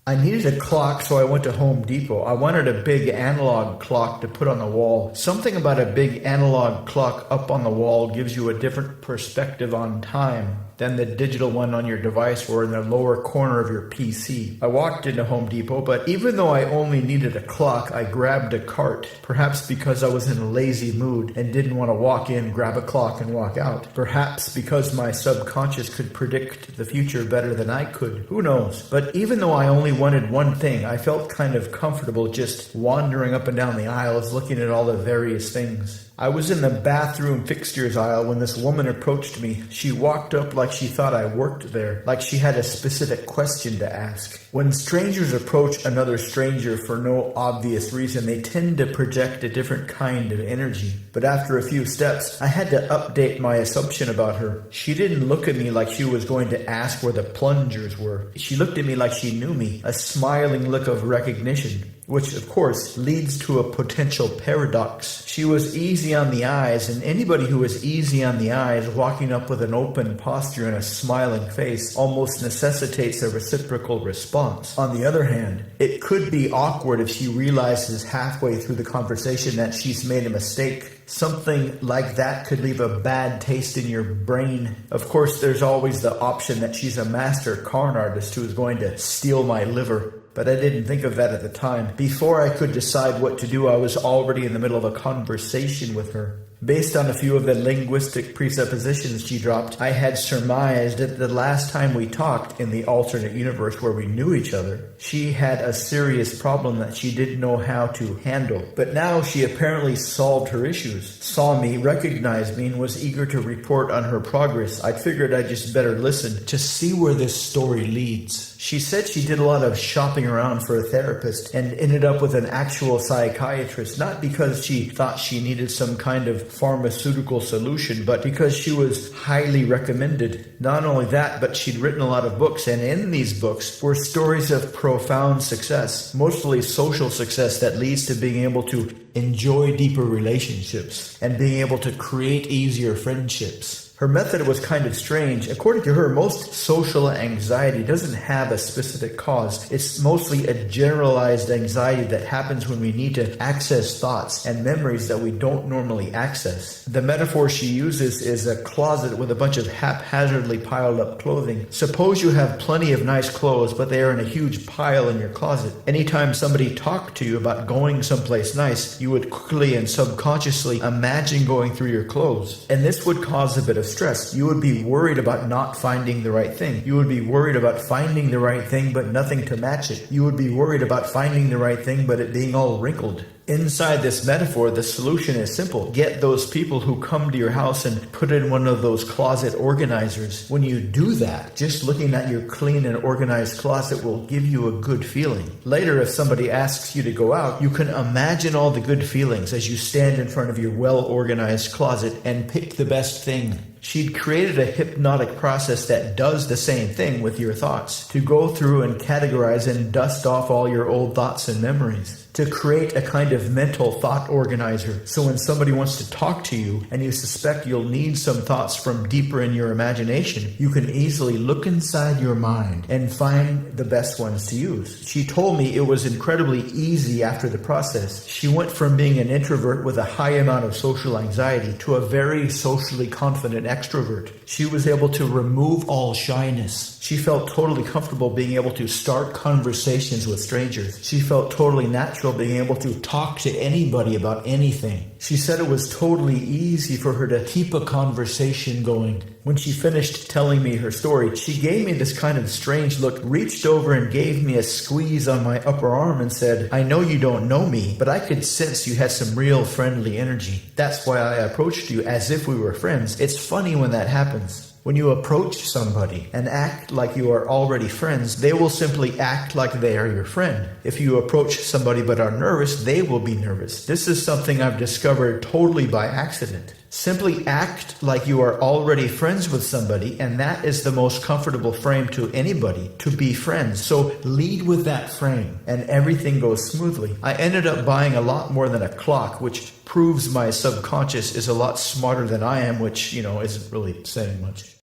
I needed a clock, so I went to Home Depot. I wanted a big analog clock to put on the wall. Something about a big analog clock up on the wall gives you a different perspective on time than the digital one on your device or in the lower corner of your PC. I walked into Home Depot, but even though I only needed a clock, I grabbed a cart, perhaps because I was in a lazy mood and didn't want to walk in, grab a clock, and walk out. Perhaps because my subconscious could predict the future better than I could. Who knows? But even though I only wanted one thing, I felt kind of comfortable just wandering up and down the aisles, looking at all the various things. I was in the bathroom fixtures aisle when this woman approached me. She walked up like she thought I worked there, like she had a specific question to ask. When strangers approach another stranger for no obvious reason, they tend to project a different kind of energy. But after a few steps, I had to update my assumption about her. She didn't look at me like she was going to ask where the plungers were. She looked at me like she knew me, a smiling look of recognition, which of course leads to a potential paradox. She was easy on the eyes, and anybody who is easy on the eyes, walking up with an open posture and a smiling face, almost necessitates a reciprocal response. On the other hand, it could be awkward if she realizes halfway through the conversation that she's made a mistake. Something like that could leave a bad taste in your brain. Of course, there's always the option that she's a master con artist who is going to steal my liver. But I didn't think of that at the time. Before I could decide what to do, I was already in the middle of a conversation with her. Based on a few of the linguistic presuppositions she dropped, I had surmised that the last time we talked in the alternate universe where we knew each other, she had a serious problem that she didn't know how to handle. But now she apparently solved her issues, saw me, recognized me, and was eager to report on her progress. I figured I'd just better listen to see where this story leads. She said she did a lot of shopping around for a therapist and ended up with an actual psychiatrist, not because she thought she needed some kind of pharmaceutical solution, but because she was highly recommended. Not only that, but she'd written a lot of books, and in these books were stories of profound success, mostly social success that leads to being able to enjoy deeper relationships and being able to create easier friendships. Her method was kind of strange. According to her, most social anxiety doesn't have a specific cause. It's mostly a generalized anxiety that happens when we need to access thoughts and memories that we don't normally access. The metaphor she uses is a closet with a bunch of haphazardly piled up clothing. Suppose you have plenty of nice clothes, but they are in a huge pile in your closet. Anytime somebody talked to you about going someplace nice, you would quickly and subconsciously imagine going through your clothes. And this would cause a bit of stress. You would be worried about not finding the right thing. You would be worried about finding the right thing but nothing to match it. You would be worried about finding the right thing but it being all wrinkled. Inside this metaphor, the solution is simple. Get those people who come to your house and put in one of those closet organizers. When you do that, just looking at your clean and organized closet will give you a good feeling. Later, if somebody asks you to go out, you can imagine all the good feelings as you stand in front of your well-organized closet and pick the best thing. She'd created a hypnotic process that does the same thing with your thoughts, to go through and categorize and dust off all your old thoughts and memories, to create a kind of mental thought organizer. So when somebody wants to talk to you and you suspect you'll need some thoughts from deeper in your imagination, you can easily look inside your mind and find the best ones to use. She told me it was incredibly easy after the process. She went from being an introvert with a high amount of social anxiety to a very socially confident extrovert. She was able to remove all shyness. She felt totally comfortable being able to start conversations with strangers. She felt totally natural being able to talk to anybody about anything. She said it was totally easy for her to keep a conversation going. When she finished telling me her story, she gave me this kind of strange look, reached over and gave me a squeeze on my upper arm and said, "I know you don't know me, but I could sense you had some real friendly energy. That's why I approached you as if we were friends." It's funny when that happens. When you approach somebody and act like you are already friends, they will simply act like they are your friend. If you approach somebody but are nervous, they will be nervous. This is something I've discovered totally by accident. Simply act like you are already friends with somebody, and that is the most comfortable frame to anybody, to be friends. So lead with that frame, and everything goes smoothly. I ended up buying a lot more than a clock, which proves my subconscious is a lot smarter than I am, which, isn't really saying much.